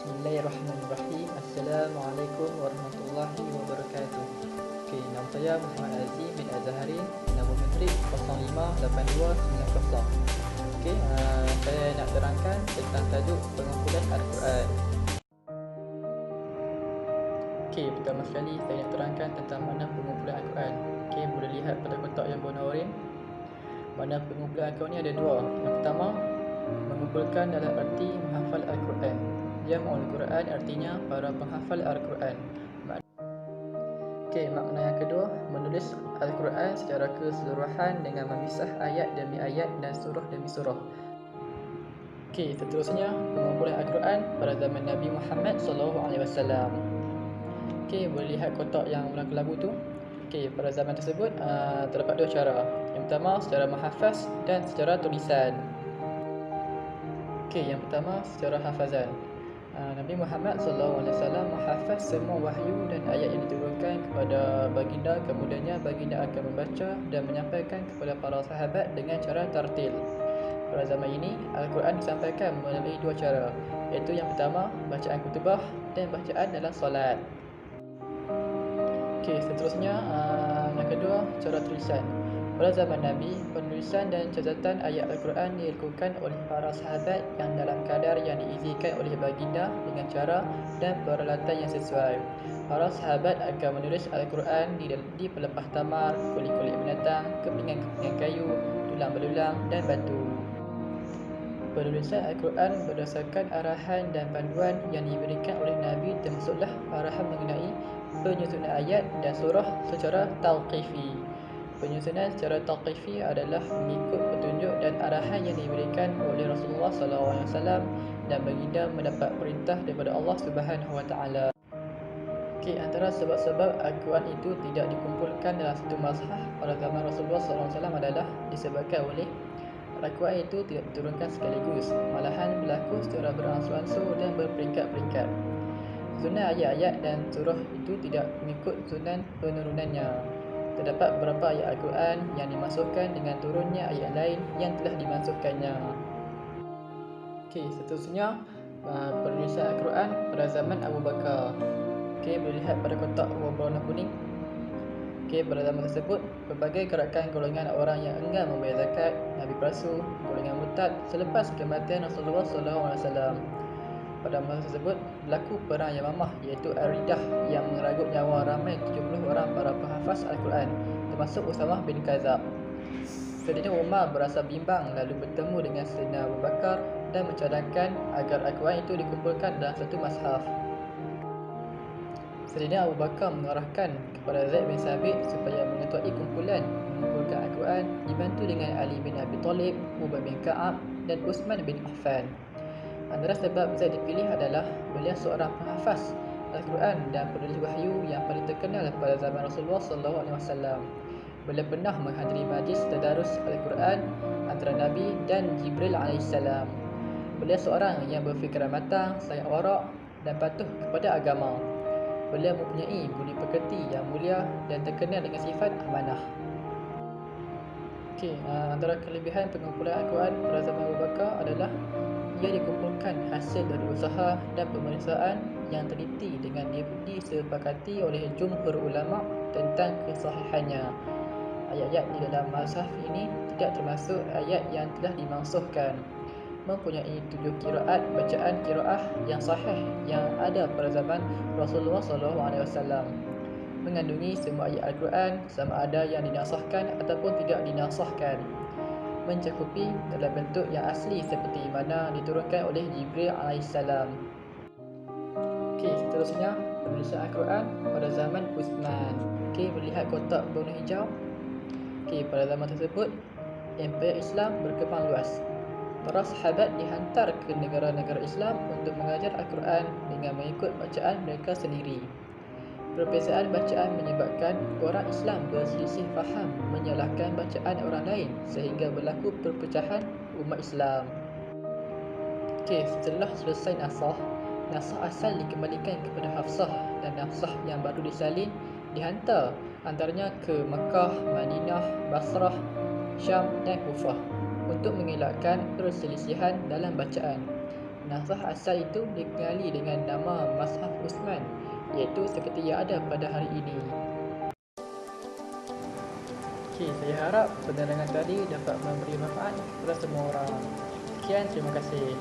Bismillahirrahmanirrahim. Assalamualaikum warahmatullahi wabarakatuh. Nama saya Muhammad Aziz bin Azhari, nombor matrik 058290. Saya nak terangkan tentang tajuk pengumpulan Al-Quran. Pertama sekali saya nak terangkan tentang mana pengumpulan Al-Quran. Boleh lihat pada kotak yang berwarna oranye. Mana pengumpulan Al-Quran ni ada dua. Yang pertama, mengumpulkan dalam arti menghafal Al-Quran. Jam'ul Quran artinya para penghafal Al-Quran. Makna yang kedua, menulis Al-Quran secara keseluruhan dengan memisah ayat demi ayat dan surah demi surah. Seterusnya, pengumpulan Al-Quran pada zaman Nabi Muhammad SAW. Boleh lihat kotak yang warna kelabu tu. Pada zaman tersebut terdapat dua cara. Yang pertama secara menghafaz dan secara tulisan. Yang pertama secara hafazan. Nabi Muhammad SAW menghafaz semua wahyu dan ayat yang diturunkan kepada baginda. Kemudiannya baginda akan membaca dan menyampaikan kepada para sahabat dengan cara tartil. Pada zaman ini, Al-Quran disampaikan melalui dua cara, iaitu yang pertama, bacaan kutubah dan bacaan dalam solat. Seterusnya, yang kedua, cara tulisan. Pada zaman Nabi, penulisan dan catatan ayat Al-Quran dilakukan oleh para sahabat yang dalam kadar yang diizinkan oleh baginda dengan cara dan peralatan yang sesuai. Para sahabat akan menulis Al-Quran di pelepah tamar, kulit-kulit binatang, kepingan-kepingan kayu, tulang belulang dan batu. Penulisan Al-Quran berdasarkan arahan dan panduan yang diberikan oleh Nabi, termasuklah arahan mengenai penyusunan ayat dan surah secara tauqifi. Penyusunan secara tauqifi adalah mengikut petunjuk dan arahan yang diberikan oleh Rasulullah SAW dan baginda mendapat perintah daripada Allah SWT. Antara sebab-sebab Al-Quran itu tidak dikumpulkan dalam satu mazhab pada zaman Rasulullah SAW adalah disebabkan oleh Al-Quran itu tidak diturunkan sekaligus, malahan berlaku secara beransur-ansur dan berperingkat-peringkat. Susunan ayat-ayat dan surah itu tidak mengikut susunan penurunannya. Terdapat beberapa ayat Al-Quran yang dimasukkan dengan turunnya ayat lain yang telah dimasukkannya. Seterusnya, penulisan Al-Quran pada zaman Abu Bakar. Boleh lihat pada kotak berwarna kuning. Pada zaman tersebut, berbagai gerakan golongan orang yang enggan membayar zakat, Nabi palsu, golongan murtad selepas kematian Rasulullah SAW. Pada masa tersebut, berlaku perang Yamamah, iaitu Ar-Riddah, yang meragut nyawa ramai 70 orang para penghafaz Al-Quran, termasuk Usamah bin Kazab. Sayyidina Umar berasa bimbang lalu bertemu dengan Sayyidina Abu Bakar dan mencadangkan agar Al-Quran itu dikumpulkan dalam satu mushaf. Sayyidina Abu Bakar mengarahkan kepada Zaid bin Sabit supaya mengetuai kumpulan mengumpulkan Al-Quran, dibantu dengan Ali bin Abi Talib, Ubay bin Ka'ab dan Uthman bin Affan. Antara sebab Zaid dipilih adalah beliau seorang penghafaz Al-Quran dan penulis wahyu yang paling terkenal pada zaman Rasulullah SAW. Beliau pernah menghadiri majlis tadarus Al-Quran antara Nabi dan Jibril AS. Beliau seorang yang berfikiran matang, sangat warak dan patuh kepada agama. Beliau mempunyai budi pekerti yang mulia dan terkenal dengan sifat amanah. Antara kelebihan pengumpulan Al-Quran pada zaman Abu Bakar adalah ia dikumpulkan hasil dari usaha dan pemeriksaan yang teliti dengan disepakati oleh jumhur ulama tentang kesahihannya. Ayat-ayat di dalam mushaf ini tidak termasuk ayat yang telah dimansuhkan. Mempunyai 7 qiraat bacaan qiraah yang sahih yang ada pada zaman Rasulullah SAW. Mengandungi semua ayat Al-Quran sama ada yang dinasahkan ataupun tidak dinasahkan. Mencakupi dalam bentuk yang asli seperti mana diturunkan oleh Jibril AS. Seterusnya, penulisan Al-Quran pada zaman Uthman. Melihat kotak berwarna hijau. Pada zaman tersebut, Empayar Islam berkembang luas. Para sahabat dihantar ke negara-negara Islam untuk mengajar Al-Quran dengan mengikut bacaan mereka sendiri. Perbezaan bacaan menyebabkan orang Islam berselisih faham menyalahkan bacaan orang lain sehingga berlaku perpecahan umat Islam. Setelah selesai nasah asal dikembalikan kepada Hafsah dan nafsah yang baru disalin dihantar antaranya ke Mekah, Madinah, Basrah, Syam dan Kufah untuk mengelakkan perselisihan dalam bacaan. Nasah asal itu dikenali dengan iaitu seperti yang ada pada hari ini. Okey, saya harap penerangan tadi dapat memberi manfaat kepada semua orang. Sekian, terima kasih.